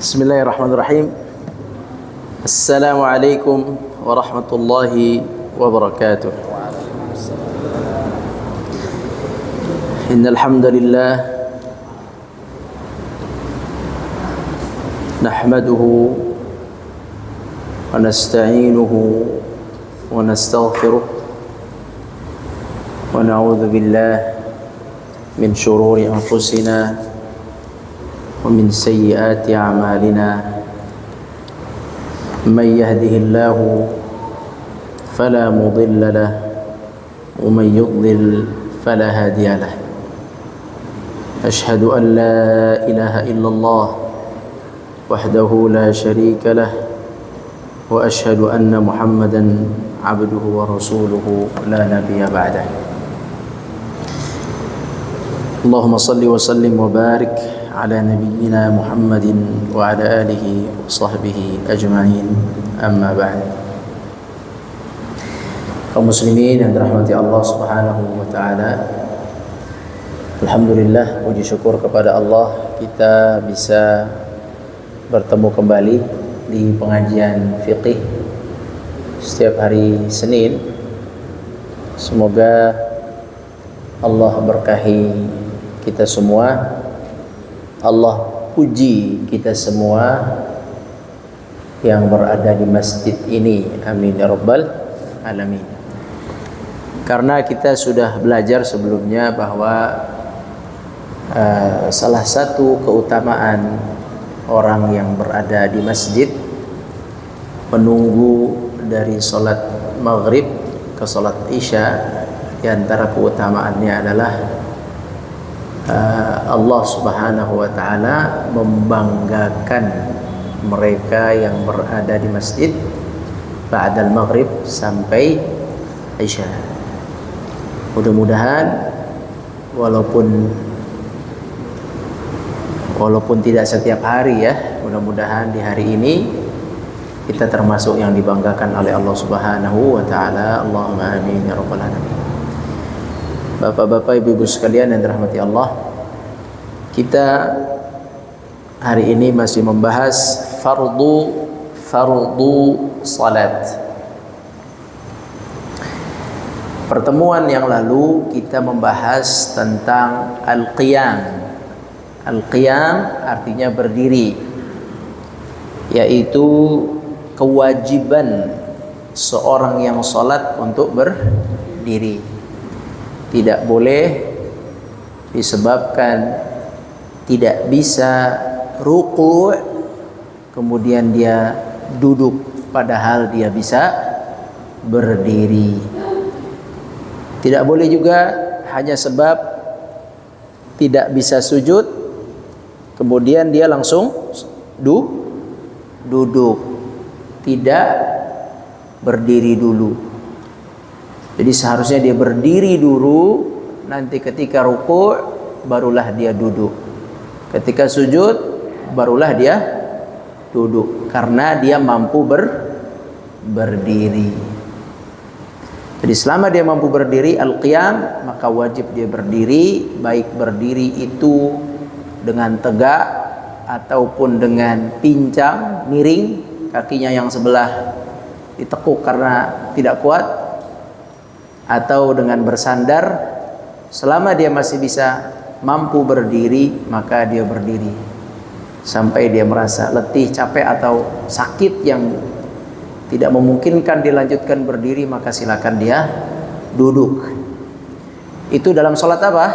Bismillahirrahmanirrahim. Assalamualaikum warahmatullahi wabarakatuh. Innal hamdalillah nahmaduhu wa nasta'inuhu wa nastaghfiruh wa na'udzu billahi min shururi anfusina ومن سيئات أعمالنا من يهده الله فلا مضل له ومن يضلل فلا هادي له أشهد أن لا إله إلا الله وحده لا شريك له وأشهد أن محمدا عبده ورسوله لا نبي بعده اللهم صل وسلم وبارك على نبينا محمد وعلى آله وصحبه أجمعين أما بعد. Kaum muslimin yang dirahmati Allah Subhanahu wa taala. Alhamdulillah, puji syukur kepada Allah kita bisa bertemu kembali di pengajian fiqih setiap hari Senin. Semoga Allah berkahi kita semua. Allah puji kita semua yang berada di masjid ini. Amin ya rabbal alamin. Karena kita sudah belajar sebelumnya bahwa salah satu keutamaan orang yang berada di masjid menunggu dari sholat maghrib ke sholat isya, di antara keutamaannya adalah Allah Subhanahu wa taala membanggakan mereka yang berada di masjid ba'dal maghrib sampai isya. Mudah-mudahan walaupun tidak setiap hari ya, mudah-mudahan di hari ini kita termasuk yang dibanggakan oleh Allah Subhanahu wa taala. Allahumma amin ya rabbal alamin. Bapak-bapak, ibu-ibu sekalian yang dirahmati Allah, kita hari ini masih membahas fardu salat. Pertemuan yang lalu kita membahas tentang al-qiyam. Al-qiyam artinya berdiri, yaitu kewajiban seorang yang salat untuk berdiri. Tidak boleh disebabkan tidak bisa ruku' kemudian dia duduk padahal dia bisa berdiri. Tidak boleh juga hanya sebab tidak bisa sujud kemudian dia langsung duduk. Tidak berdiri dulu. Jadi seharusnya dia berdiri dulu, nanti ketika ruku' barulah dia duduk. Ketika sujud barulah dia duduk, karena dia mampu berdiri. Jadi selama dia mampu berdiri al-qiyam, maka wajib dia berdiri, baik berdiri itu dengan tegak ataupun dengan pincang, miring, kakinya yang sebelah ditekuk karena tidak kuat, atau dengan bersandar. Selama dia masih bisa mampu berdiri, maka dia berdiri sampai dia merasa letih, capek atau sakit yang tidak memungkinkan dilanjutkan berdiri, maka silakan dia duduk. Itu dalam sholat apa?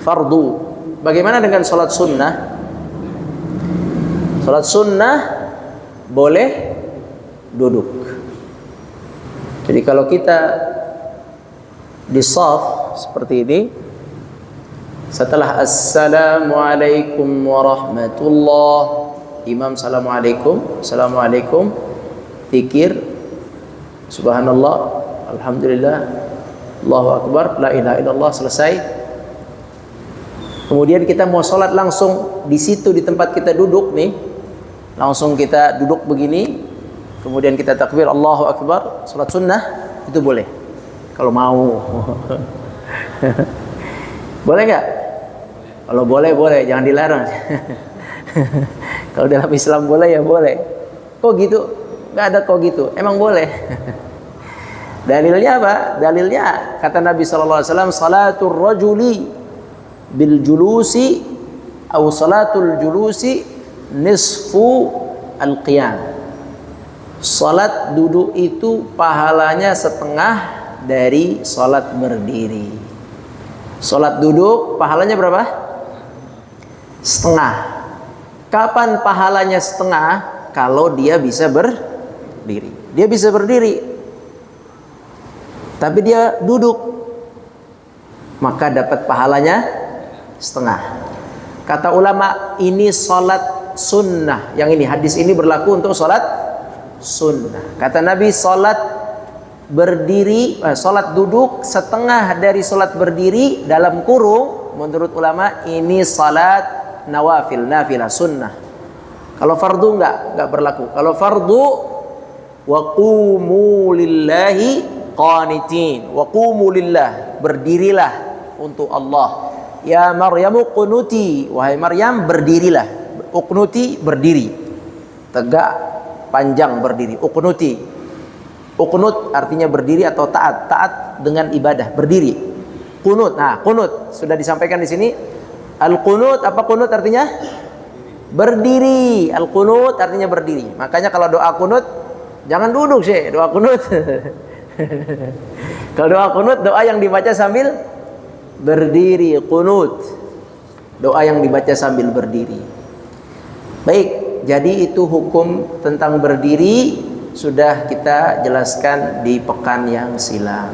Fardu. Bagaimana dengan sholat sunnah? Sholat sunnah boleh duduk. Jadi kalau kita di shaf seperti ini, setelah assalamualaikum warahmatullah, imam assalamualaikum, zikir subhanallah, alhamdulillah, Allahu akbar, la ilaha illallah, selesai. Kemudian kita mau sholat langsung di situ di tempat kita duduk nih, langsung kita duduk begini. Kemudian kita takbir Allahu akbar, salat sunnah, itu boleh kalau mau. Boleh nggak? Kalau boleh, jangan dilarang. Kalau dalam Islam boleh ya boleh. Kok gitu? Nggak ada kok gitu. Emang boleh. Dalilnya apa? Dalilnya kata Nabi SAW, salatul rajuli bil julusi atau salatul julusi nisfu al-qiyam. Salat duduk itu pahalanya setengah dari salat berdiri. Salat duduk pahalanya berapa? Setengah. Kapan pahalanya setengah? Kalau dia bisa berdiri. Dia bisa berdiri, tapi dia duduk, maka dapat pahalanya setengah. Kata ulama, ini salat sunnah. Yang ini, hadis ini berlaku untuk salat sunnah. Kata Nabi, salat berdiri, salat duduk setengah dari salat berdiri, dalam kurung, menurut ulama ini salat nawafil, nafilah, sunnah. Kalau fardu enggak berlaku. Kalau fardu, wa qumu lillahi qanitin, wa qumu lillah, berdirilah untuk Allah. Ya Maryamu qunuti, wahai Maryam berdirilah. Uqnuti, berdiri, tegak, panjang berdiri. Uqnuti, uqnut artinya berdiri atau taat, taat dengan ibadah, berdiri. Qunut, nah qunut sudah disampaikan di sini. Al qunut, apa qunut artinya? Berdiri. Al qunut artinya berdiri. Makanya kalau doa qunut jangan duduk sih, doa qunut. Kalau doa qunut, doa yang dibaca sambil berdiri, qunut. Doa yang dibaca sambil berdiri. Baik, jadi itu hukum tentang berdiri sudah kita jelaskan di pekan yang silam.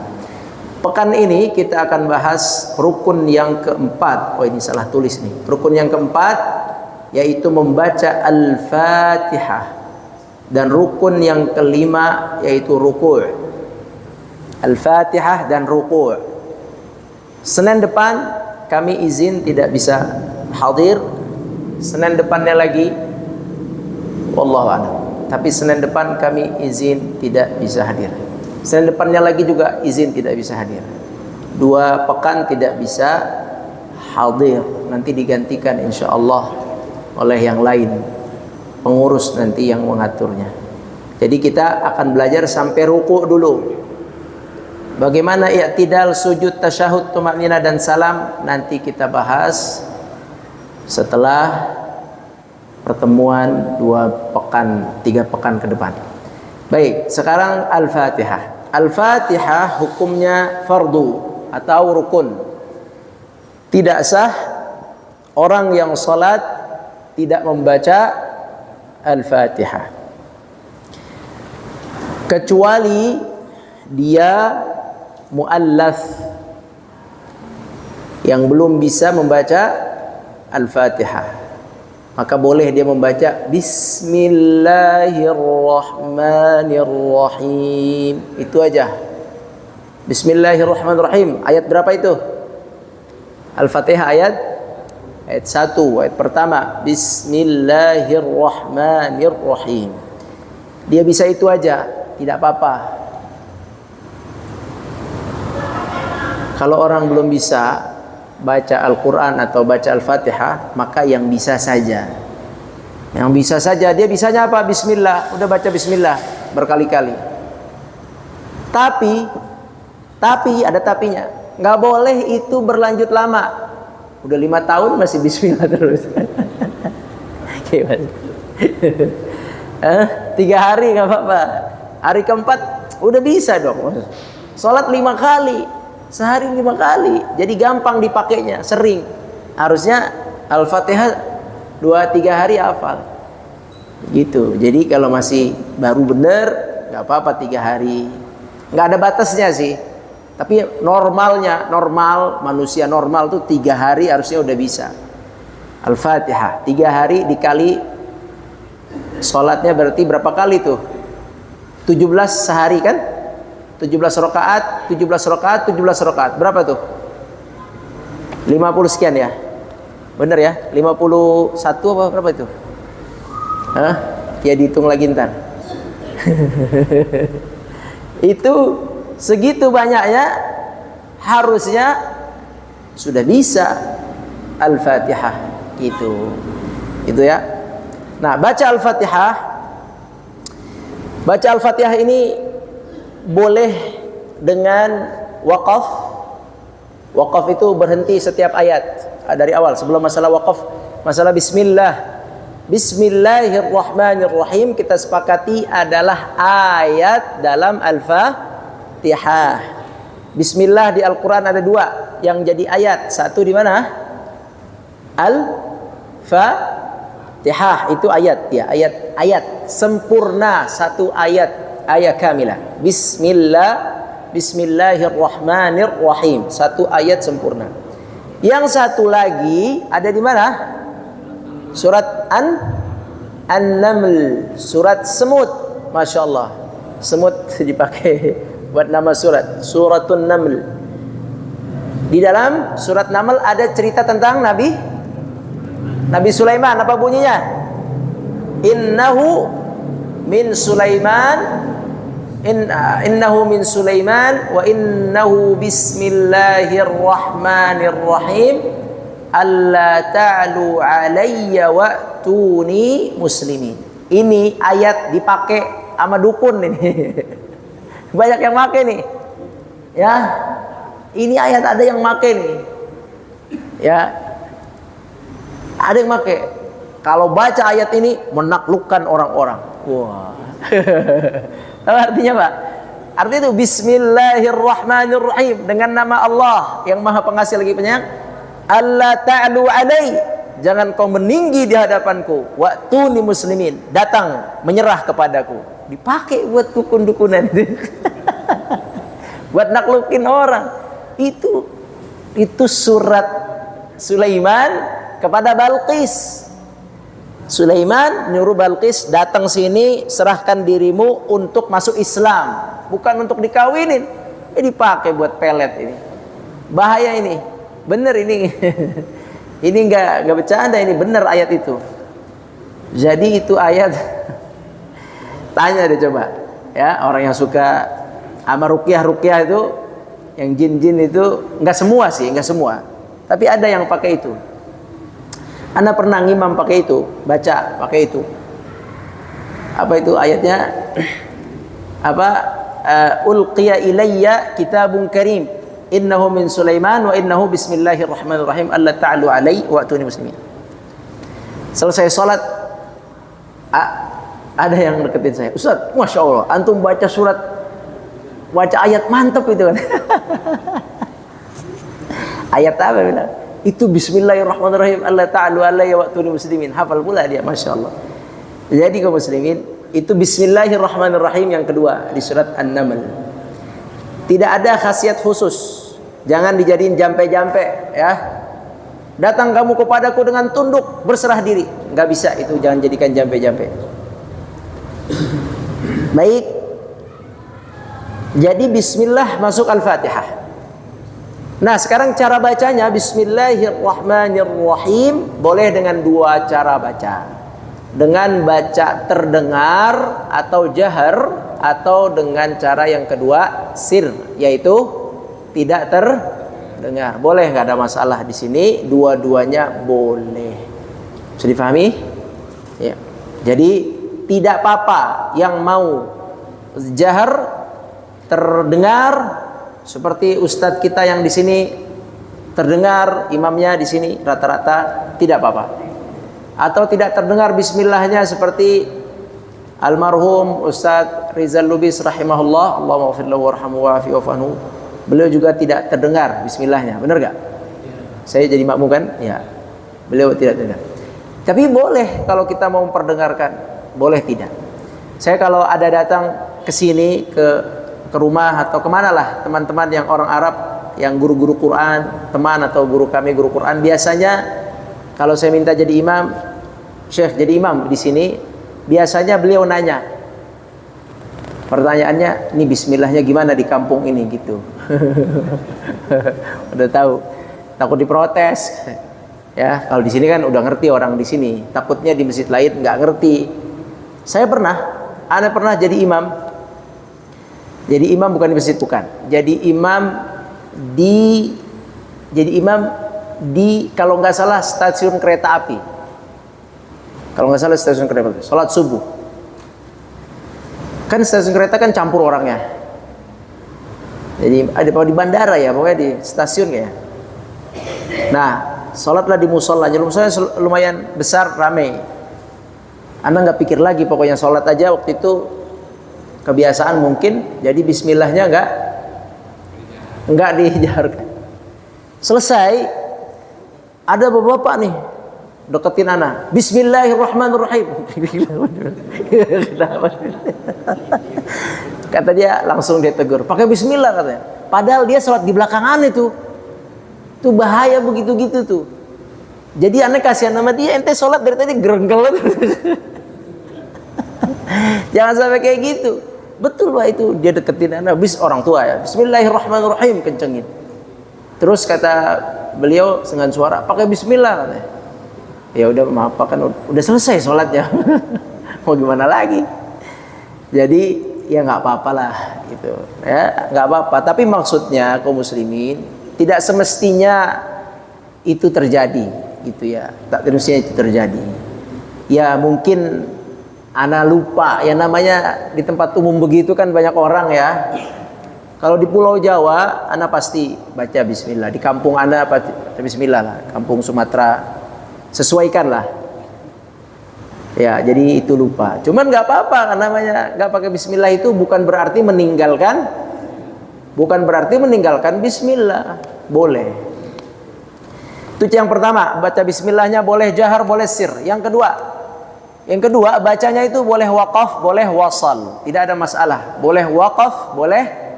Pekan ini kita akan bahas rukun yang keempat. Oh, ini salah tulis nih. Rukun yang keempat yaitu membaca Al-Fatihah, dan rukun yang kelima yaitu ruku'. Al-Fatihah dan ruku'. Senin depan kami izin tidak bisa hadir. Senin depannya lagi wallahu a'lam. Tapi Senin depan kami izin tidak bisa hadir. Senin depannya lagi juga izin tidak bisa hadir. 2 pekan tidak bisa hadir. Nanti digantikan insyaallah oleh yang lain, pengurus nanti yang mengaturnya. Jadi kita akan belajar sampai ruku' dulu. Bagaimana i'tidal, sujud, tasyahud, tumakninah dan salam nanti kita bahas setelah pertemuan 2 pekan, 3 pekan ke depan. Baik, sekarang Al-Fatihah. Al-Fatihah hukumnya fardu atau rukun. Tidak sah orang yang salat tidak membaca Al-Fatihah, kecuali dia muallaf yang belum bisa membaca Al-Fatihah, maka boleh dia membaca Bismillahirrahmanirrahim. Itu aja. Bismillahirrahmanirrahim. Ayat berapa itu? Al-Fatihah ayat 1, ayat pertama. Bismillahirrahmanirrahim. Dia bisa itu aja, tidak apa-apa. Kalau orang belum bisa baca Al-Quran atau baca Al-Fatihah, maka yang bisa saja. Yang bisa saja, dia bisanya apa? Bismillah. Udah baca Bismillah berkali-kali. Tapi ada tapinya. Nggak boleh itu berlanjut lama. Udah 5 tahun masih Bismillah terus. Gimana? 3 hari nggak apa-apa. Hari keempat udah bisa dong. Sholat 5 kali, sehari 5 kali. Jadi gampang dipakainya, sering. Harusnya Al-Fatihah 2-3 hari hafal. Gitu. Jadi kalau masih baru bener, nggak apa-apa 3 hari. Nggak ada batasnya sih. Tapi normal manusia normal tuh 3 hari harusnya udah bisa. Al-Fatihah 3 hari dikali sholatnya berarti berapa kali tuh? 17 sehari kan? 17 rakaat. Berapa tuh? 50 sekian ya? Bener ya? 51 apa berapa itu? Hah? Ya dihitung lagi ntar. Itu segitu banyaknya harusnya sudah bisa Al-Fatihah itu. Itu ya. Nah, baca Al-Fatihah. Baca Al-Fatihah ini boleh dengan waqaf. Waqaf itu berhenti setiap ayat dari awal. Sebelum masalah waqaf, masalah bismillah. Bismillahirrahmanirrahim kita sepakati adalah ayat dalam Al-Fatihah. Bismillah di Al-Quran ada 2 yang jadi ayat. Satu di mana? Al-Fatihah itu ayat ya, ayat sempurna, satu ayat kamilah. Bismillahirrahmanirrahim, satu ayat sempurna. Yang satu lagi ada di mana? Surat An-Naml, surat semut. Masya Allah, semut dipakai buat nama surat, Suratun Naml. Di dalam surat Naml ada cerita tentang Nabi Sulaiman. Apa bunyinya? Innahu min Sulaiman wa innahu bismillahirrahmanirrahim alla ta'lu alayya wa'tuni muslimin. Ini ayat dipakai sama dukun ini. Banyak yang make nih. Ya. Ini ayat ada yang make nih. Ya. Ada yang make. Kalau baca ayat ini menaklukkan orang-orang. Wah. Tahu artinya, Pak? Artinya itu bismillahirrahmanirrahim, dengan nama Allah yang Maha Pengasih lagi Penyayang. Allah ta'lu alai, jangan kau meninggi di hadapanku. Wa'tuni muslimin, datang menyerah kepadaku. Dipakai buat dukun-dukunan itu. Buat naklukin orang. Itu surat Sulaiman kepada Balqis. Sulaiman nyuruh Balqis, datang sini, serahkan dirimu untuk masuk Islam, bukan untuk dikawinin. Ini dipakai buat pelet ini. Bahaya ini. Bener ini. Ini enggak bercanda, ini bener ayat itu. Jadi itu ayat. Tanya deh coba. Ya, orang yang suka sama ruqyah itu, yang jin-jin itu, enggak semua sih, enggak semua. Tapi ada yang pakai itu. Anda pernah ngimam pakai itu, baca pakai itu. Apa itu ayatnya? Apa? Ulqiya ilayya kitabun karim. Innahu min Sulaiman wa innahu bismillahirrahmanirrahim alla ta'lu alai wa'tuni muslimin. Selesai sholat, ada yang deketin saya, Ustaz, Masya Allah, antum baca ayat mantap itu kan. Ayat apa bilang? Itu bismillahirrahmanirrahim alla ta'lu alai wa'tuni muslimin. Hafal pula dia, Masya Allah. Jadi kaum muslimin, itu bismillahirrahmanirrahim yang kedua di surat An-Naml. Tidak ada khasiat khusus. Jangan dijadiin jampe-jampe ya. Datang kamu kepadaku dengan tunduk, berserah diri. Enggak bisa itu, jangan jadikan jampe-jampe. Baik. Jadi bismillah masuk Al-Fatihah. Nah, sekarang cara bacanya bismillahirrahmanirrahim boleh dengan 2 cara baca. Dengan baca terdengar atau jahar, atau dengan cara yang kedua sir, yaitu tidak terdengar. Boleh, nggak ada masalah di sini, dua-duanya boleh. Bisa difahami? Ya. Jadi tidak apa-apa yang mau jahar terdengar, seperti ustadz kita yang di sini terdengar, imamnya di sini rata-rata tidak apa-apa. Atau tidak terdengar bismillahnya seperti almarhum Ustadz Rizal Lubis rahimahullah, Allahumma ghfir lahu warhamhu wa'afi wa'fu. Beliau juga tidak terdengar bismillahnya, benar gak? Saya jadi makmum kan? Ya. Beliau tidak terdengar. Tapi boleh kalau kita mau memperdengarkan, boleh tidak. Saya kalau ada datang ke sini, ke rumah atau kemana lah teman-teman yang orang Arab, yang guru-guru Quran, teman atau guru kami guru Quran, biasanya kalau saya minta jadi imam, Syekh jadi imam di sini, biasanya beliau nanya, pertanyaannya, ini bismillahnya gimana di kampung ini gitu. Udah tahu, takut diprotes. Ya, kalau di sini kan udah ngerti orang di sini. Takutnya di masjid lain nggak ngerti. Ana pernah jadi imam. Jadi imam bukan di masjid, bukan. Jadi imam di kalau nggak salah stasiun kereta api. Kalau nggak salah stasiun kereta, sholat subuh. Kan stasiun kereta kan campur orangnya. Jadi ada di bandara ya, pokoknya di stasiun ya. Nah, sholatlah di musolanya. Musolanya lumayan besar, ramai. Anda nggak pikir lagi, pokoknya sholat aja waktu itu kebiasaan mungkin. Jadi Bismillahnya nggak dijarkan. Selesai, ada bapak-bapak nih deketin anak. Bismillahirrahmanirrahim. Kata dia, langsung dia tegur. Pakai Bismillah katanya. Padahal dia sholat di belakangan itu. Itu bahaya begitu gitu tuh. Jadi anak kasihan sama dia. Ente sholat dari tadi gerenggel. Jangan sampai kayak gitu. Betul Pak itu. Dia deketin anak. Orang tua ya. Bismillahirrahmanirrahim kencengin. Terus kata beliau dengan suara, pakai Bismillah katanya. Ya udah maaf Pak, kan udah selesai sholatnya. Mau gimana lagi? Jadi ya nggak apa-apalah gitu. Ya nggak apa-apa. Tapi maksudnya kaum muslimin tidak semestinya itu terjadi gitu ya. Tak semestinya itu terjadi. Ya mungkin ana lupa. Ya namanya di tempat umum begitu kan banyak orang ya. Kalau di Pulau Jawa, Anda pasti baca Bismillah. Di kampung Anda baca Bismillah lah. Kampung Sumatera, sesuaikan lah. Ya, jadi itu lupa. Cuman nggak apa-apa, namanya nggak pakai Bismillah itu bukan berarti meninggalkan, Bismillah. Boleh. Itu yang pertama, baca Bismillahnya boleh jahar, boleh sir. Yang kedua, bacanya itu boleh waqaf, boleh wasal. Tidak ada masalah. Boleh waqaf, boleh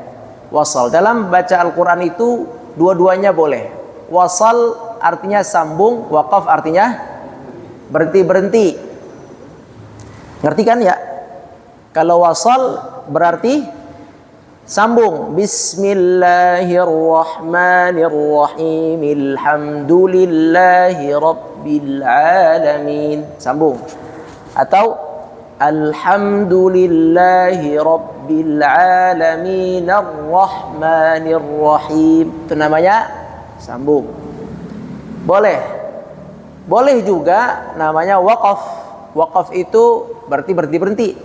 wasal. Dalam baca Al-Quran itu dua-duanya boleh. Wasal artinya sambung, waqaf artinya berhenti. Ngerti kan ya? Kalau wasal berarti sambung. Bismillahirrahmanirrahim. Alhamdulillahi rabbil alamin. Sambung. Atau Alhamdulillahi rabbil alamin arrahmanir rahim. Itu namanya sambung. Boleh juga namanya waqaf. Waqaf itu berhenti.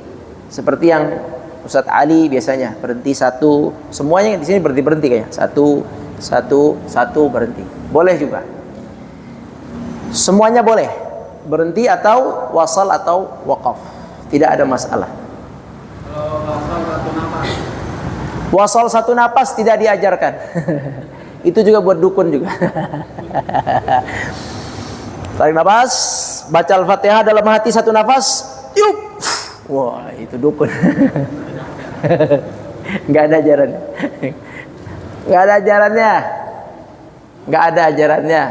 Seperti yang Ustadz Ali biasanya berhenti satu. Semuanya di sini berhenti kayaknya. Satu berhenti. Boleh juga. Semuanya boleh. Berhenti atau wasal atau waqaf. Tidak ada masalah. Wasal satu napas tidak diajarkan. Itu juga buat dukun juga. Tarik napas, baca Al-Fatihah dalam hati satu nafas. Yup. Wah, itu dukun. Nggak ada ajarannya. Nggak ada ajarannya.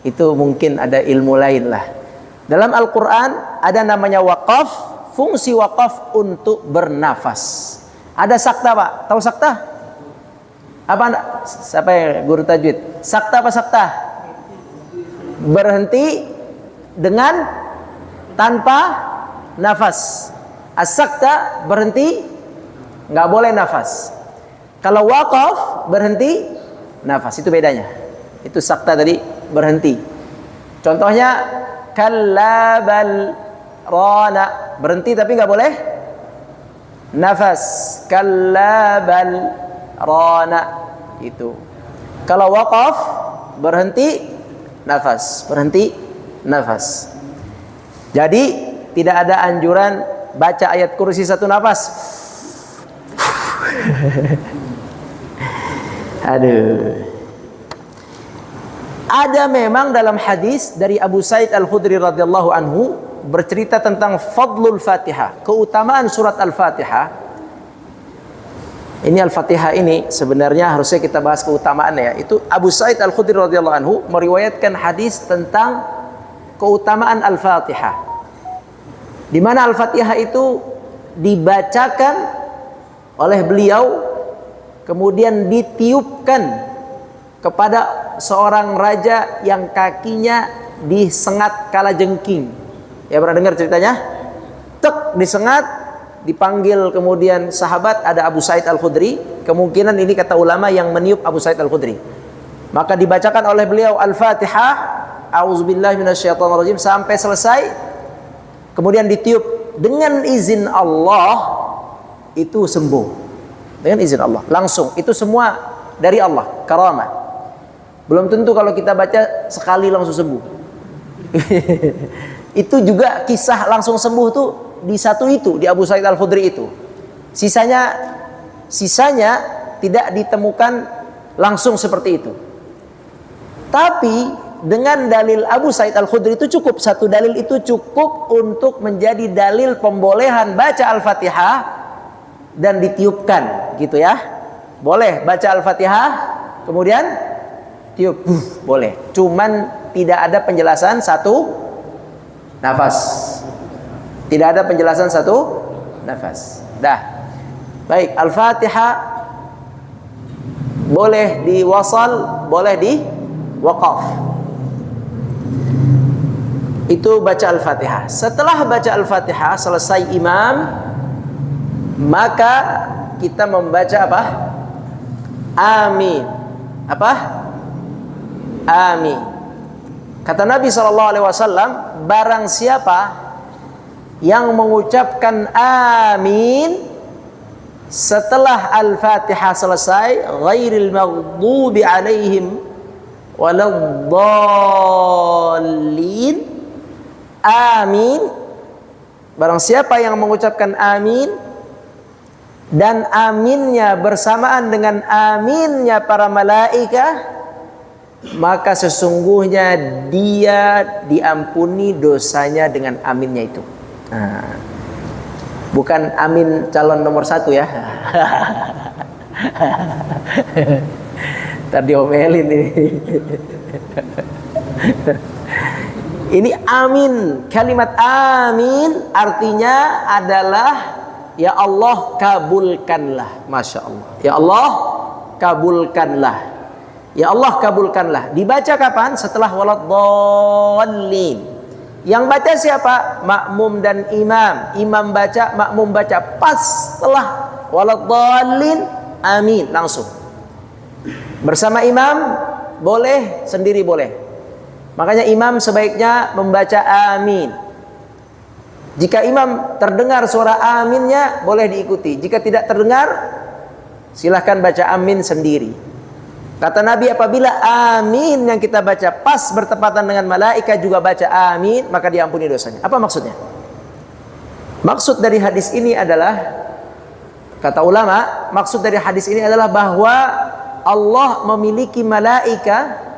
Itu mungkin ada ilmu lain lah. Dalam Al-Quran ada namanya waqaf. Fungsi waqaf untuk bernafas. Ada sakta Pak? Tahu sakta? Apa anda? Siapa yang guru tajwid? Sakta apa sakta? Berhenti dengan tanpa nafas. As-sakta berhenti, nggak boleh nafas. Kalau waqaf berhenti nafas, itu bedanya. Itu sakta tadi berhenti. Contohnya kalla bal rana, berhenti tapi nggak boleh nafas. Kalla bal rana itu. Kalau waqaf berhenti nafas, Jadi tidak ada anjuran baca ayat kursi satu nafas. Aduh. Ada memang dalam hadis dari Abu Sa'id Al-Khudri radhiyallahu anhu bercerita tentang fadlul Fatihah, keutamaan surat Al-Fatihah. Ini Al-Fatihah ini sebenarnya harusnya kita bahas keutamaannya. Itu Abu Sa'id Al-Khudri radhiyallahu anhu meriwayatkan hadis tentang keutamaan Al-Fatihah. Di mana Al-Fatihah itu dibacakan oleh beliau kemudian ditiupkan kepada seorang raja yang kakinya disengat kalajengking. Ya pernah dengar ceritanya? Tek disengat, dipanggil kemudian sahabat, ada Abu Sa'id Al-Khudri. Kemungkinan ini kata ulama yang meniup Abu Sa'id Al-Khudri. Maka dibacakan oleh beliau Al-Fatihah, A'udzubillahi minasyaitonirrajim sampai selesai. kemudian ditiup dengan izin Allah, itu sembuh. Dengan izin Allah, langsung. Itu semua dari Allah, karamah. Belum tentu kalau kita baca sekali langsung sembuh. Itu juga kisah langsung sembuh tuh di satu itu, di Abu Sa'id Al-Khudri itu. Sisanya tidak ditemukan langsung seperti itu. Tapi dengan dalil Abu Sa'id Al-Khudri itu cukup, satu dalil itu cukup untuk menjadi dalil pembolehan baca Al-Fatihah dan ditiupkan, gitu ya. Boleh baca Al-Fatihah kemudian tiup, boleh. Cuman tidak ada penjelasan satu nafas. Tidak ada penjelasan satu nafas. Dah. Baik, Al-Fatihah boleh diwasal, boleh di waqaf. Itu baca Al-Fatihah. Setelah baca Al-Fatihah selesai imam, maka kita membaca apa? Amin. Apa? Amin. Kata Nabi SAW, barang siapa yang mengucapkan amin setelah Al-Fatihah selesai, ghairil maghdubi alaihim waladdallin, amin. Barang siapa yang mengucapkan amin dan aminnya bersamaan dengan aminnya para malaikat, maka sesungguhnya dia diampuni dosanya dengan aminnya itu. Nah, bukan amin calon nomor 1 ya. Ntar diomelin ini. Ini amin, kalimat amin artinya adalah ya Allah kabulkanlah. Masya Allah. Ya Allah kabulkanlah. Ya Allah kabulkanlah. Dibaca kapan? Setelah waladdallin. Yang baca siapa? Makmum dan imam. Imam baca, makmum baca. Pas setelah waladdallin, amin langsung. Bersama imam boleh, sendiri boleh. Makanya imam sebaiknya membaca amin. Jika imam terdengar suara aminnya, boleh diikuti. Jika tidak terdengar, silahkan baca amin sendiri. Kata Nabi, apabila amin yang kita baca pas bertepatan dengan malaikat juga baca amin, maka diampuni dosanya. Apa maksudnya? Maksud dari hadis ini adalah, kata ulama, maksud dari hadis ini adalah bahwa Allah memiliki malaikat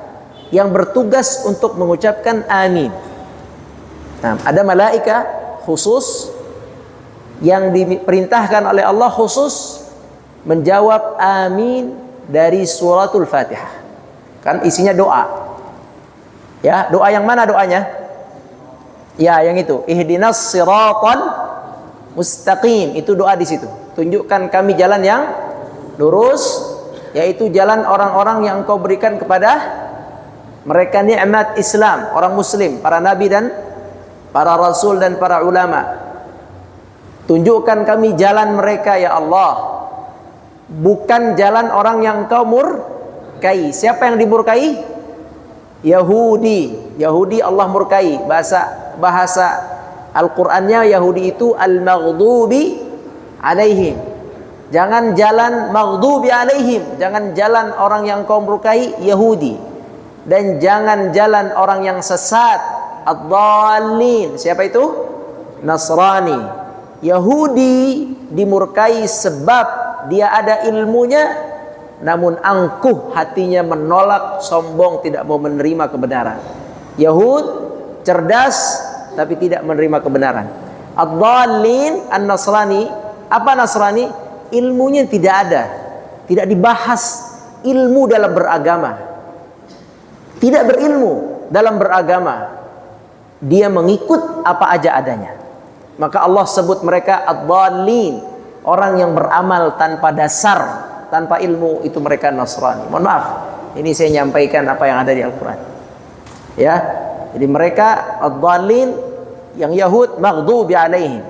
yang bertugas untuk mengucapkan amin. Nah, ada malaikat khusus yang diperintahkan oleh Allah khusus menjawab amin dari suratul Fatihah. Kan isinya doa. Ya, doa yang mana doanya? Ya, yang itu. Ihdinas siratal mustaqim. Itu doa di situ. Tunjukkan kami jalan yang lurus, yaitu jalan orang-orang yang Engkau berikan kepada mereka nikmat Islam, orang muslim, para nabi dan para rasul dan para ulama. Tunjukkan kami jalan mereka ya Allah, bukan jalan orang yang Engkau murkai. Siapa yang dimurkai? Yahudi. Yahudi Allah murkai. Bahasa Al-Qur'annya Yahudi itu al-maghdubi alaihim. Jangan jalan maghdubi alaihim, jangan jalan orang yang Engkau murkai, Yahudi. Dan jangan jalan orang yang sesat, ad-dallin. Siapa itu? Nasrani. Yahudi dimurkai sebab dia ada ilmunya, namun angkuh hatinya, menolak, sombong, tidak mau menerima kebenaran. Yahud cerdas tapi tidak menerima kebenaran. Ad-dallin, an-Nasrani. Apa Nasrani? Ilmunya tidak ada, tidak dibahas ilmu dalam beragama. Tidak berilmu dalam beragama. Dia mengikut apa aja adanya. Maka Allah sebut mereka ad-dallin, orang yang beramal tanpa dasar, tanpa ilmu, itu mereka Nasrani. Mohon maaf, ini saya nyampaikan apa yang ada di Al-Quran. Ya, jadi mereka ad-dallin, yang Yahud maghdubi alaihim.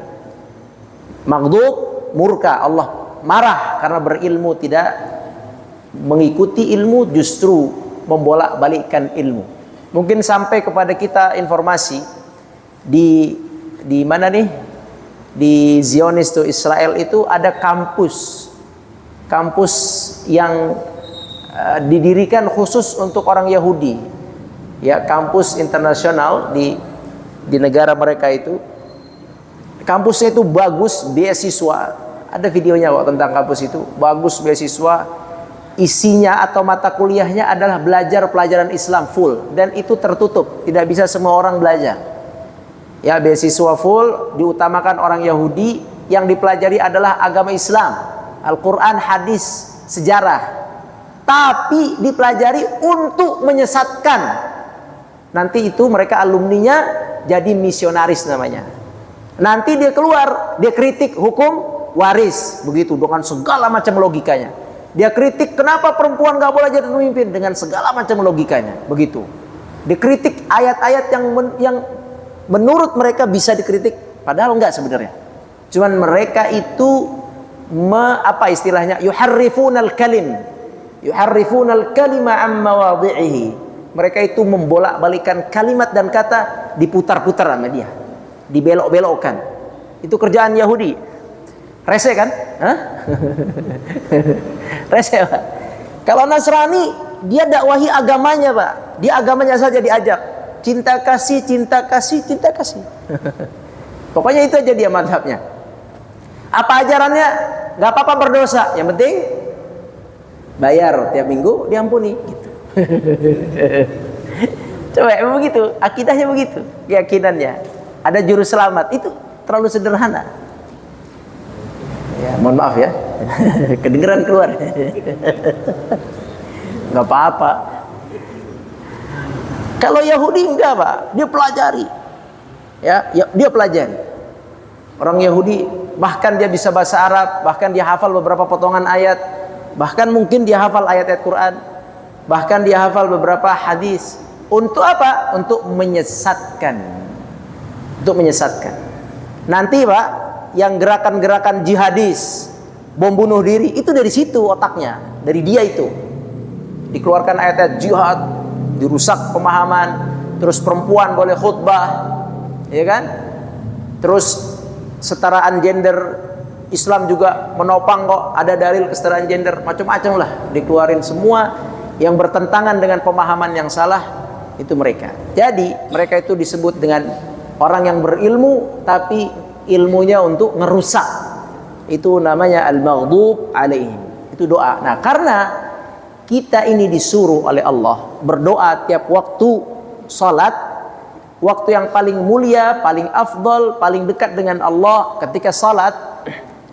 Maghdub, murka, Allah marah karena berilmu tidak mengikuti ilmu, justru membolak-balikkan ilmu. Mungkin sampai kepada kita informasi di di mana nih? Di Zionis tuh, Israel itu ada kampus yang didirikan khusus untuk orang Yahudi. Ya, kampus internasional di negara mereka itu. Kampusnya itu bagus, beasiswa. Ada videonya kok tentang kampus itu. Bagus beasiswa. Isinya atau mata kuliahnya adalah belajar pelajaran Islam full, dan itu tertutup, tidak bisa semua orang belajar. Ya, beasiswa full, diutamakan orang Yahudi, yang dipelajari adalah agama Islam, Al-Quran, hadis, sejarah. Tapi dipelajari untuk menyesatkan. Nanti itu mereka alumninya jadi misionaris namanya. Nanti dia keluar, dia kritik hukum waris, begitu, dengan segala macam logikanya. Dia kritik kenapa perempuan gak boleh jadi pemimpin, dengan segala macam logikanya, begitu. Dikritik ayat-ayat yang menurut mereka bisa dikritik, padahal enggak sebenarnya. Cuman mereka itu apa istilahnya? Yuharrifunal kalima am mawadhi'ihi. Mereka itu membolak-balikan kalimat dan kata, diputar-putar sama dia, dibelok-belokkan. Itu kerjaan Yahudi. Rese kan? Hah? Rese, Pak. Kalau Nasrani, dia dakwahi agamanya, Pak. Dia agamanya saja diajak. Cinta kasih, cinta kasih, cinta kasih. Pokoknya itu aja dia madhabnya. Apa ajarannya? Gak apa-apa berdosa, yang penting bayar tiap minggu diampuni. Gitu. Coba emang begitu, akidahnya begitu, keyakinannya. Ada juru selamat, itu terlalu sederhana. Ya, mohon maaf ya, kedengeran keluar. Gak apa-apa. Kalau Yahudi enggak, Pak, dia pelajari. Ya, dia pelajari. Orang Yahudi bahkan dia bisa bahasa Arab, bahkan dia hafal beberapa potongan ayat, bahkan mungkin dia hafal ayat-ayat Quran, bahkan dia hafal beberapa hadis. Untuk apa? Untuk menyesatkan. Untuk menyesatkan. Nanti, Pak, yang gerakan-gerakan jihadis, bom bunuh diri, itu dari situ otaknya, dari dia itu. Dikeluarkan ayat-ayat jihad, dirusak pemahaman, terus perempuan boleh khutbah, ya kan? Terus kesetaraan gender, Islam juga menopang kok, ada dalil kesetaraan gender, macam-macam lah, dikeluarin semua yang bertentangan dengan pemahaman yang salah, itu mereka. Jadi mereka itu disebut dengan orang yang berilmu, tapi ilmunya untuk ngerusak. Itu namanya al-maghdub alaihim. Itu doa. Nah, karena kita ini disuruh oleh Allah berdoa tiap waktu salat, waktu yang paling mulia, paling afdal, paling dekat dengan Allah ketika salat.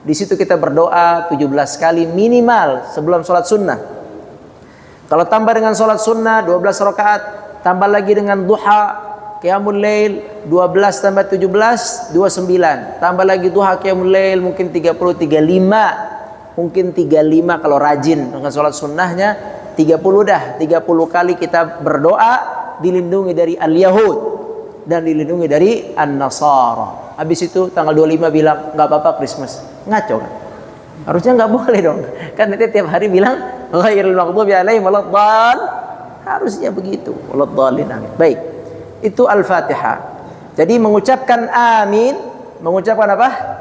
Di situ kita berdoa 17 kali minimal sebelum salat sunnah. Kalau tambah dengan salat sunnah 12 rakaat, tambah lagi dengan duha, qiyamul lail 12 tambah 17 29, tambah lagi duha qiyamul lail mungkin 30 35. Mungkin 35 kalau rajin dengan sholat sunnahnya, 30 dah, 30 kali kita berdoa, dilindungi dari al-Yahud dan dilindungi dari an-Nasara. Habis itu tanggal 25 bilang nggak apa-apa Christmas. Ngaco kan? Harusnya nggak boleh dong. Kan nanti tiap hari bilang ghairil maghdubi alaihim waladdallin. Harusnya begitu. Waladdallin. Amin. Baik. Itu Al-Fatihah. Jadi mengucapkan amin, mengucapkan apa?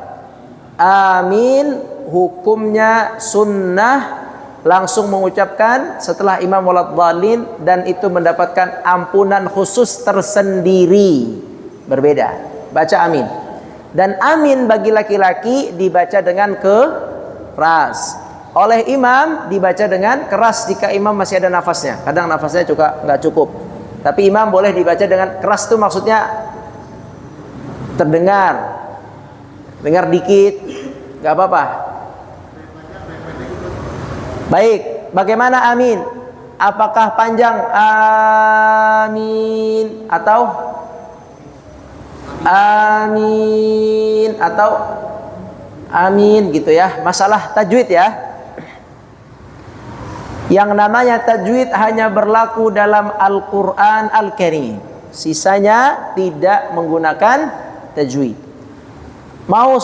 Amin hukumnya sunnah, langsung mengucapkan setelah imam waladdallin, dan itu mendapatkan ampunan khusus tersendiri, berbeda. Baca amin. Dan amin bagi laki-laki dibaca dengan keras, oleh imam dibaca dengan keras jika imam masih ada nafasnya. Kadang nafasnya juga nggak cukup, tapi imam boleh dibaca dengan keras. Itu maksudnya terdengar, dengar dikit, nggak apa-apa. Baik, bagaimana amin? Apakah panjang amin atau amin atau amin gitu ya? Masalah tajwid ya. Yang namanya tajwid hanya berlaku dalam Al-Quran Al-Karim. Sisanya tidak menggunakan tajwid. Mau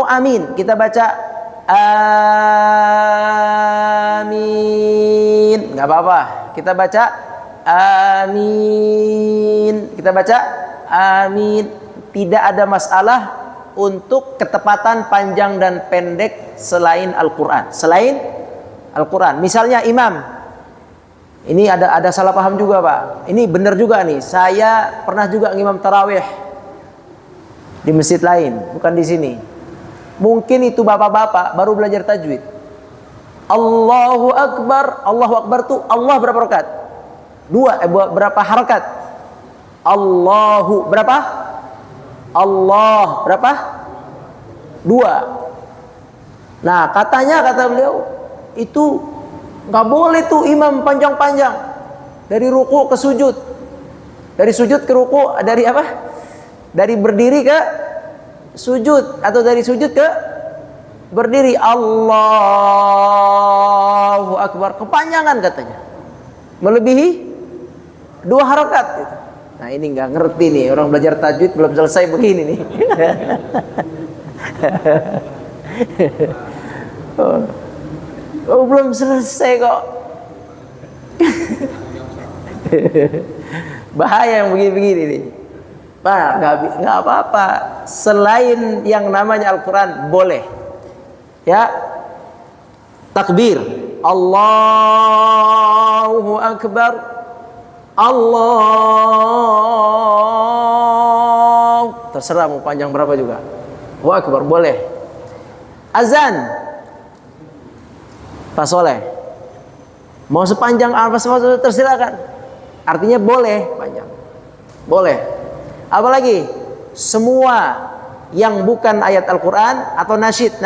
amin, kita baca amin, nggak apa-apa. Kita baca amin, kita baca amin. tidak ada masalah untuk ketepatan panjang dan pendek selain Al-Quran. Selain Al-Quran, misalnya imam, ini ada salah paham juga Pak. Ini benar juga nih. Saya pernah juga ngimam tarawih di masjid lain, bukan di sini. Mungkin itu bapak-bapak baru belajar tajwid. Allahu Akbar, Allahu Akbar tuh Allah berapa rakaat? Berapa harakat? Allahu berapa? Allah berapa? 2. Nah kata beliau itu nggak boleh tuh imam panjang-panjang dari ruku ke sujud, dari sujud ke ruku, dari apa? Dari berdiri ke sujud atau dari sujud ke berdiri. Allahu Akbar kepanjangan katanya, melebihi 2 harakat gitu. Nah ini nggak ngerti nih, orang belajar tajwid belum selesai begini nih. Belum selesai kok. Bahaya yang begini-begini nih. Pak, nggak apa-apa. Selain yang namanya Al-Quran boleh. Ya, takbir, Allahu Akbar. Allah, terserah mau panjang berapa juga. Wah Akbar boleh. Azan, Pak Soleh, mau sepanjang apa semua terserah kan. Artinya boleh panjang, boleh. Apalagi semua yang bukan ayat Al-Quran atau nasyid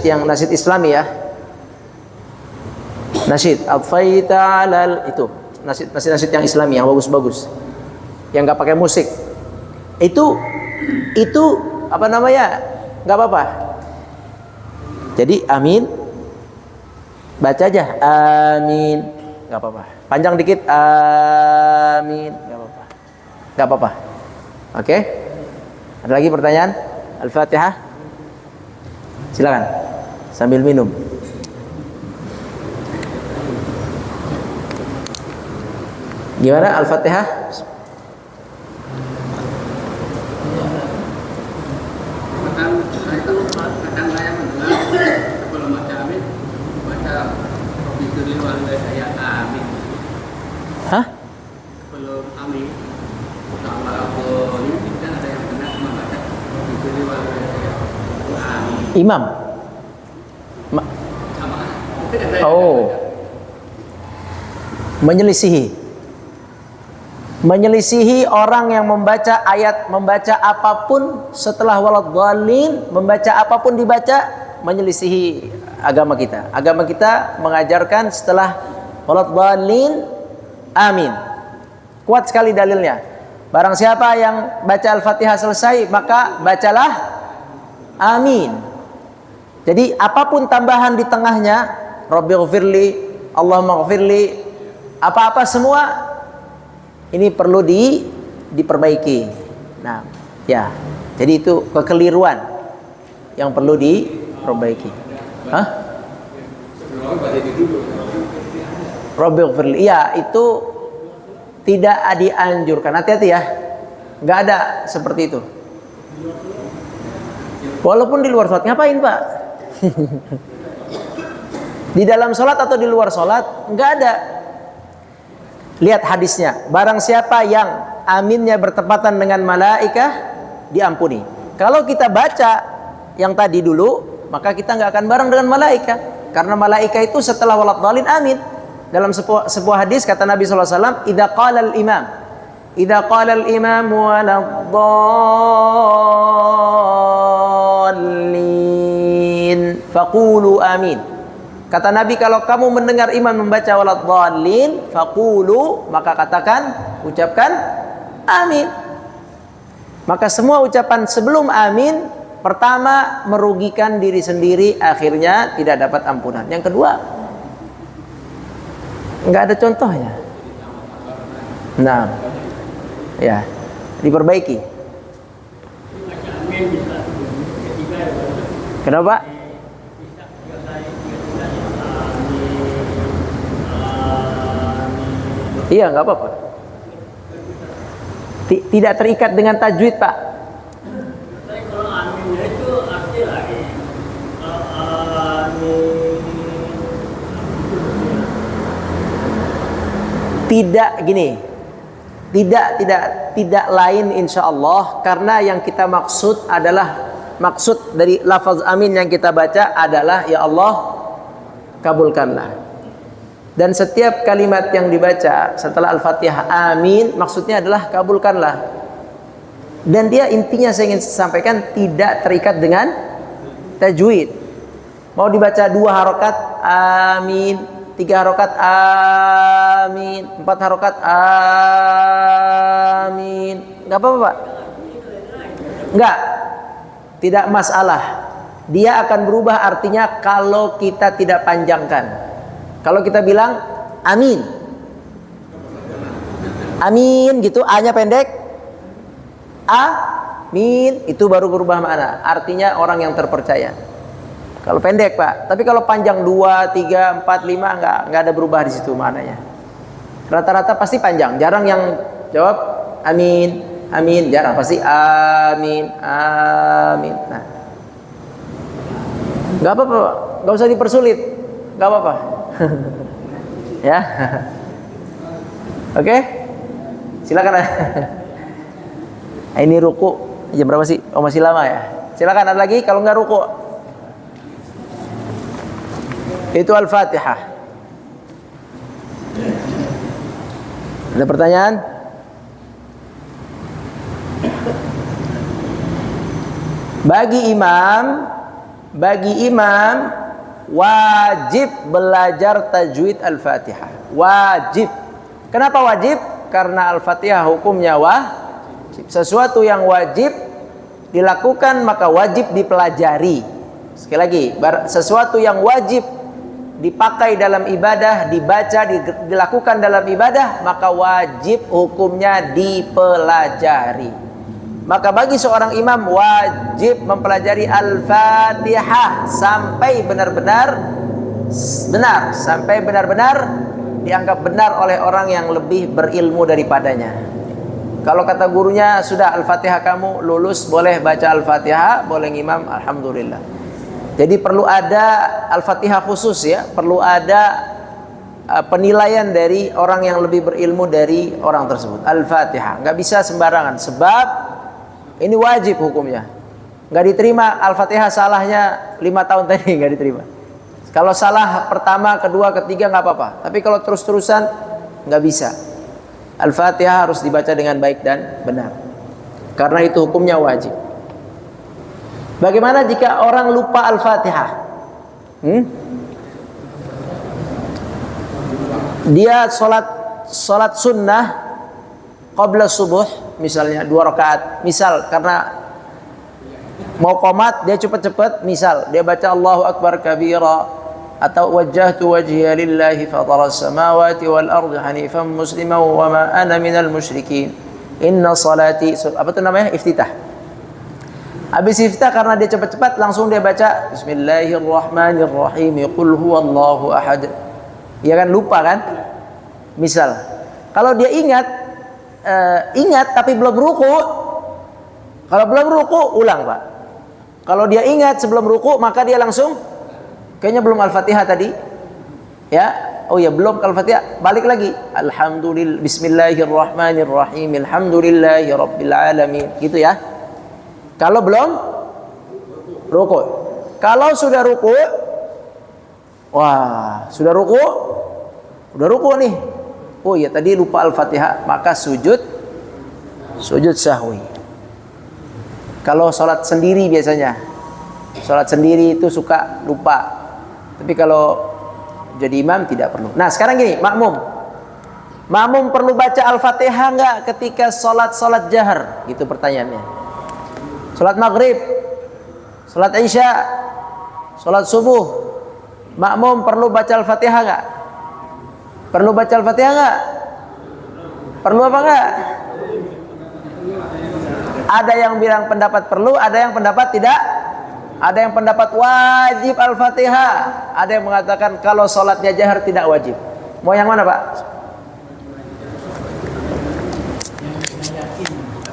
yang nasyid Islami ya. Nasyid Al-Faita alal itu nasyid yang Islami yang bagus-bagus, yang nggak pakai musik. Itu apa namanya? Nggak apa-apa. Jadi amin, baca aja amin, nggak apa-apa. Panjang dikit amin, nggak apa-apa. Nggak apa-apa. Oke? Ada lagi pertanyaan? Al-Fatihah. Silakan sambil minum. Gimana Al-Fatihah? Kadang saya mendengar sebelum baca amin, baca Rabbi firli walidayya amin. Hah? Sebelum amin, sama boleh kita ada yang benar membaca Rabbi firli walidayya amin. Imam. Sama. Oh. Menyelisihi orang yang membaca ayat, membaca apapun setelah waladhdallin, membaca apapun dibaca, menyelisihi agama kita. Agama kita mengajarkan setelah waladhdallin amin. Kuat sekali dalilnya. Barang siapa yang baca Al-Fatihah selesai, maka bacalah amin. Jadi apapun tambahan di tengahnya, Rabbighfirli, Allahumma ghfirli, apa-apa semua ini perlu diperbaiki. Nah, ya. Jadi itu kekeliruan yang perlu diperbaiki. Hah? Rabbighfirli. Iya, itu tidak dianjurkan. Hati-hati ya. Enggak ada seperti itu. Walaupun di luar sholat, ngapain Pak? Di dalam sholat atau di luar sholat, enggak ada. Lihat hadisnya, barang siapa yang aminnya bertepatan dengan malaikah, diampuni. Kalau kita baca yang tadi dulu, maka kita nggak akan bareng dengan malaikat, karena malaikat itu setelah waladhdallin amin. Dalam sebuah hadis kata Nabi SAW, idza qala al-imam waladhdallin faqulu amin. Kata Nabi, kalau kamu mendengar imam membaca waladhdallin faqulu, maka ucapkan amin. Maka semua ucapan sebelum amin, pertama merugikan diri sendiri, akhirnya tidak dapat ampunan. Yang kedua, nggak ada contohnya. Nah, ya, diperbaiki. Kenapa? Iya, nggak apa-apa. Tidak terikat dengan tajwid, Pak. Tapi kalau aminnya itu arti lain. Amin. Tidak gini. Tidak lain insya Allah, karena yang kita maksud dari lafaz amin yang kita baca adalah ya Allah kabulkanlah. Dan setiap kalimat yang dibaca setelah Al-Fatihah amin maksudnya adalah kabulkanlah. Dan dia intinya saya ingin sampaikan tidak terikat dengan tajwid. Mau dibaca 2 harokat amin, 3 harokat amin, 4 harokat amin, nggak apa-apa, Pak. Nggak, tidak masalah. Dia akan berubah artinya kalau kita tidak panjangkan. Kalau kita bilang amin, amin gitu, a-nya pendek, amin, itu baru berubah makna. Artinya orang yang terpercaya. Kalau pendek, Pak. Tapi kalau panjang 2, 3, 4, 5 nggak ada berubah di situ maknanya. Rata-rata pasti panjang. Jarang yang jawab amin, amin. Jarang, pasti amin, amin. Nah, nggak apa-apa, nggak usah dipersulit, nggak apa-apa. Ya, oke, silakan. Ini ruku jam berapa sih? Oh, masih lama ya. Silakan, ada lagi. Kalau nggak ruku, itu Al-Fatihah. Ada pertanyaan? Bagi imam wajib belajar tajwid Al-Fatihah. Wajib. Kenapa wajib? Karena Al-Fatihah hukumnya wajib. Sesuatu yang wajib dilakukan maka wajib dipelajari. Sekali lagi, sesuatu yang wajib dipakai dalam ibadah, dibaca, dilakukan dalam ibadah, maka wajib hukumnya dipelajari. Maka bagi seorang imam wajib mempelajari Al-Fatihah sampai benar-benar benar, sampai benar-benar dianggap benar oleh orang yang lebih berilmu daripadanya. Kalau kata gurunya sudah Al-Fatihah kamu lulus, boleh baca Al-Fatihah, boleh ngimam, alhamdulillah. Jadi perlu ada Al-Fatihah khusus ya, perlu ada penilaian dari orang yang lebih berilmu dari orang tersebut. Al-Fatihah nggak bisa sembarangan, sebab ini wajib hukumnya. Nggak diterima Al-Fatihah salahnya 5 tahun tadi, nggak diterima. Kalau salah pertama, kedua, ketiga nggak apa-apa. Tapi kalau terus-terusan nggak bisa. Al-Fatihah harus dibaca dengan baik dan benar. Karena itu hukumnya wajib. Bagaimana jika orang lupa Al-Fatihah? Dia sholat sunnah qabla subuh, misalnya 2 rakaat. Misal karena mau qomat dia cepat-cepat, misal dia baca Allahu Akbar kabira atau wajjahtu wajhiya lillahi fataras samawati wal ardi hanifan musliman wa ma ana minal musyrikin inna salati, apa itu namanya, iftitah. Habis iftitah karena dia cepat-cepat langsung dia baca Bismillahirrahmanirrahim qul huwallahu ahad. Ya kan, lupa kan? Misal kalau dia ingat tapi belum ruku, kalau belum ruku ulang, Pak. Kalau dia ingat sebelum ruku maka dia langsung kayaknya belum Al-Fatihah tadi. Ya, oh ya belum Al-Fatihah, balik lagi. Alhamdulillah, Bismillahirrahmanirrahim, alhamdulillahirabbil alamin, gitu ya. Kalau belum ruku. Kalau sudah ruku, wah, sudah ruku, udah ruku nih. Oh ya tadi lupa Al-Fatihah, maka sujud sahwi. Kalau sholat sendiri biasanya, sholat sendiri itu suka lupa. Tapi kalau jadi imam tidak perlu. Nah sekarang gini, makmum perlu baca Al-Fatihah nggak ketika sholat jahar? Gitu pertanyaannya. Sholat maghrib, sholat isya, sholat subuh, makmum perlu baca Al-Fatihah nggak? Perlu baca Al-Fatihah nggak? Perlu apa nggak? Ada yang bilang pendapat perlu, ada yang pendapat tidak. Ada yang pendapat wajib Al-Fatihah, ada yang mengatakan kalau sholatnya jahar tidak wajib. Mau yang mana, Pak?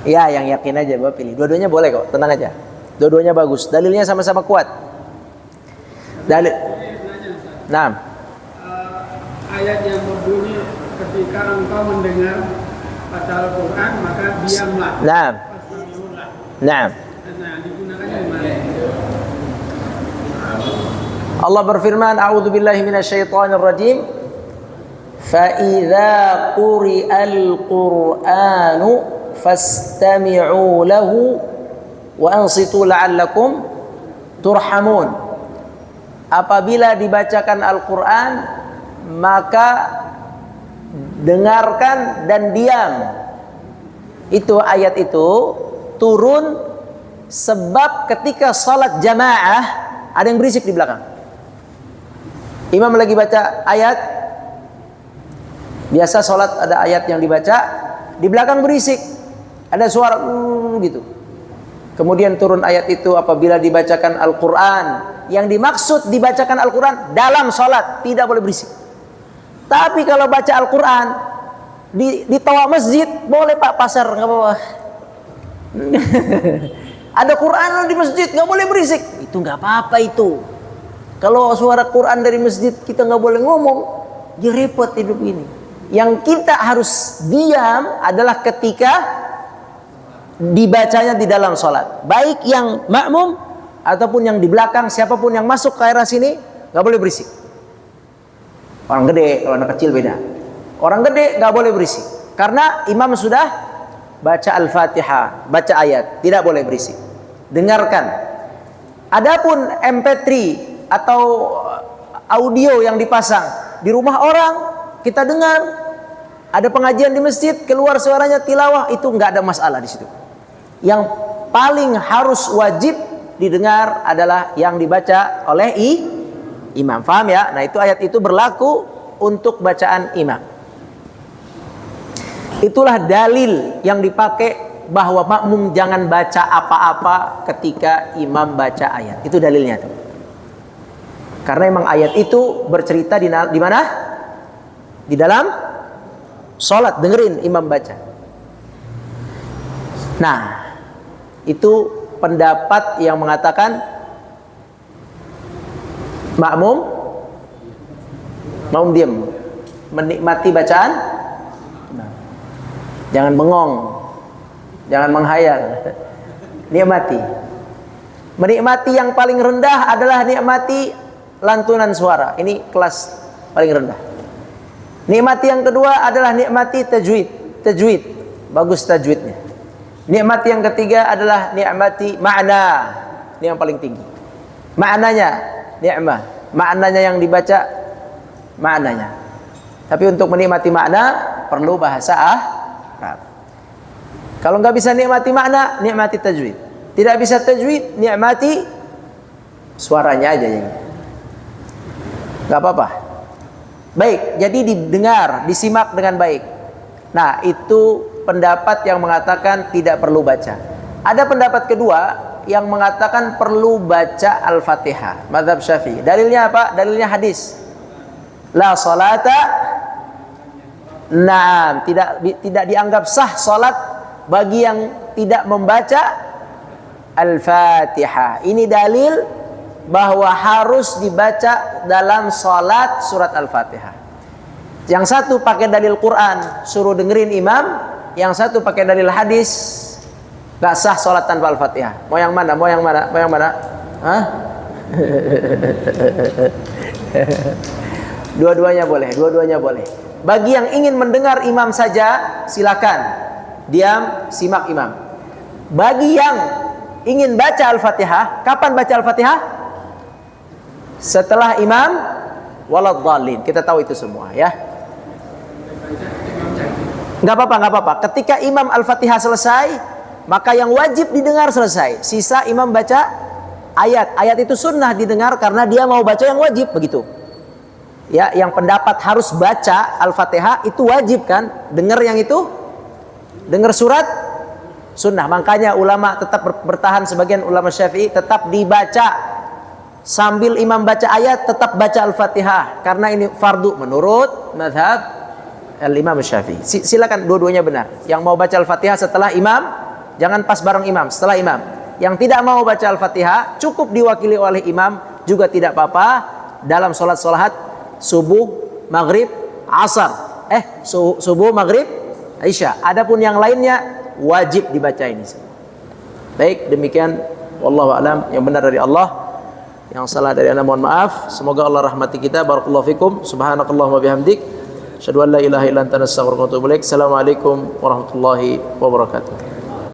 Ya, yang yakin aja Bapak pilih. Dua-duanya boleh kok, tenang aja. Dua-duanya bagus. Dalilnya sama-sama kuat. Dalil. Nah. Ayat yang berbunyi ketika engkau mendengar baca Al-Quran maka diamlah. Nah. Fastami'ulah. Nah. Nah, digunakannya gimana? Allah berfirman, "A'udzubillahi minasyaitonirrajim. Fa-idza quri'al Qur'anu fastami'u lahu wa ansitu la'allakum turhamun." Apabila dibacakan Al-Qur'an, maka dengarkan dan diam. Itu ayat itu turun sebab ketika salat jamaah ada yang berisik di belakang. Imam lagi baca ayat, biasa salat ada ayat yang dibaca, di belakang berisik, ada suara gitu. Kemudian turun ayat itu apabila dibacakan Al-Quran. Yang dimaksud dibacakan Al-Quran dalam salat, tidak boleh berisik. Tapi kalau baca Al-Quran di toa masjid boleh Pak, pasar nggak apa-apa. Ada Quran di masjid nggak boleh berisik, itu nggak apa-apa itu. Kalau suara Quran dari masjid kita nggak boleh ngomong, ya repot hidup ini. Yang kita harus diam adalah ketika dibacanya di dalam sholat, baik yang makmum ataupun yang di belakang, siapapun yang masuk ke area sini nggak boleh berisik. Orang gede, kalau anak kecil beda. Orang gede nggak boleh berisik, karena imam sudah baca Al-Fatihah, baca ayat, tidak boleh berisik. Dengarkan. Adapun MP3 atau audio yang dipasang di rumah orang, kita dengar. Ada pengajian di masjid, keluar suaranya tilawah, itu nggak ada masalah di situ. Yang paling harus wajib didengar adalah yang dibaca oleh imam. Paham ya? Nah, itu ayat itu berlaku untuk bacaan imam. Itulah dalil yang dipakai bahwa makmum jangan baca apa-apa ketika imam baca ayat. Itu dalilnya tuh. Karena emang ayat itu bercerita di mana? Di dalam sholat, dengerin imam baca. Nah, itu pendapat yang mengatakan makmum diam, menikmati bacaan, jangan bengong, jangan menghayal, nikmati. Menikmati yang paling rendah adalah nikmati lantunan suara. Ini kelas paling rendah. Nikmati yang kedua adalah nikmati tajwid, bagus tajwidnya. Nikmati yang ketiga adalah nikmati makna, ini yang paling tinggi. Maknanya nikmah, maknanya yang dibaca, maknanya. Tapi untuk menikmati makna perlu bahasa Arab. Kalau nggak bisa nikmati makna, nikmati tajwid. Tidak bisa tajwid, nikmati suaranya aja yang. Nggak apa-apa. Baik, jadi didengar, disimak dengan baik. Nah, itu pendapat yang mengatakan tidak perlu baca. Ada pendapat kedua yang mengatakan perlu baca Al-Fatihah, mazhab Syafi'i. Dalilnya apa? Dalilnya hadis. La salata, na'am, tidak dianggap sah salat bagi yang tidak membaca Al-Fatihah. Ini dalil bahwa harus dibaca dalam salat surat Al-Fatihah. Yang satu pakai dalil Quran, suruh dengerin imam. Yang satu pakai dalil hadis, gak sah salat tanpa Al-Fatihah. Mau yang mana? Mau yang mana? Mau yang mana? Hah? Dua-duanya boleh, dua-duanya boleh. Bagi yang ingin mendengar imam saja, silakan diam, simak imam. Bagi yang ingin baca Al-Fatihah, kapan baca Al-Fatihah? Setelah imam waladhdallin. Kita tahu itu semua ya. Nggak apa-apa. Ketika imam Al-Fatihah selesai, maka yang wajib didengar selesai. Sisa imam baca ayat. Ayat itu sunnah didengar karena dia mau baca yang wajib, begitu. Ya, yang pendapat harus baca Al-Fatihah itu wajib kan? Dengar yang itu, dengar surat sunnah. Makanya ulama tetap bertahan, sebagian ulama Syafi'i tetap dibaca sambil imam baca ayat, tetap baca Al-Fatihah karena ini fardu menurut mazhab Al-Imam Syafi'i. Silakan, dua-duanya benar. Yang mau baca Al-Fatihah setelah imam jangan pas bareng imam, setelah imam. Yang tidak mau baca Al-Fatihah cukup diwakili oleh imam juga tidak apa-apa dalam sholat subuh, maghrib, asar. Subuh, maghrib, isya. Adapun yang lainnya wajib dibaca ini. Baik, demikian wallahu a'lam, yang benar dari Allah, yang salah dari ana mohon maaf. Semoga Allah rahmati kita. Barakallahu fikum. Subhanakallahumma bihamdik, asyhadu an la ilaha illa anta, astaghfiruka wa atubu ilaik. Assalamualaikum warahmatullahi wabarakatuh.